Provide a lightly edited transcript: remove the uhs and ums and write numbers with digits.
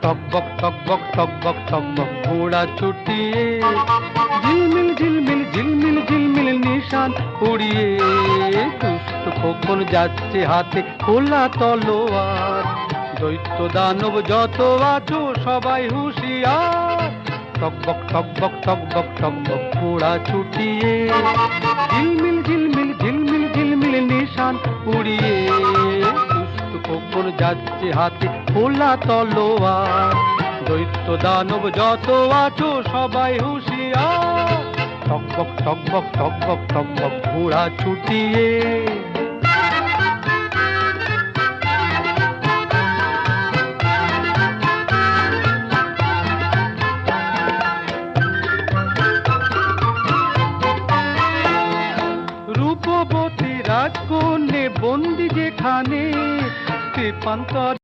টকবক ঘোড়া ছুটিয়ে, ঝিলমিল ঝিলমিল ঝিলমিল ঝিলমিল নিশান উড়িয়ে, দুষ্ট খোকন যাচ্ছে হাতে খোলা তলোয়ার। দৈত্য দানব যত আছো সবাই হুঁশিয়ার, টকবক ঘোড়া ছুটিয়ে, ঝিলমিল ঝিলমিল ঝিলমিল ঝিলমিল নিশান উড়িয়ে, দুষ্ট খোকন যাচ্ছে হাতে খোলা তলোয়ার। দৈত্য দানব যত আছো সবাই হুঁশিয়ার, টকবক ঘোড়া ছুটিয়ে। রূপবতী রাজকন্যে বন্দি যেখানে, কৃপান্তর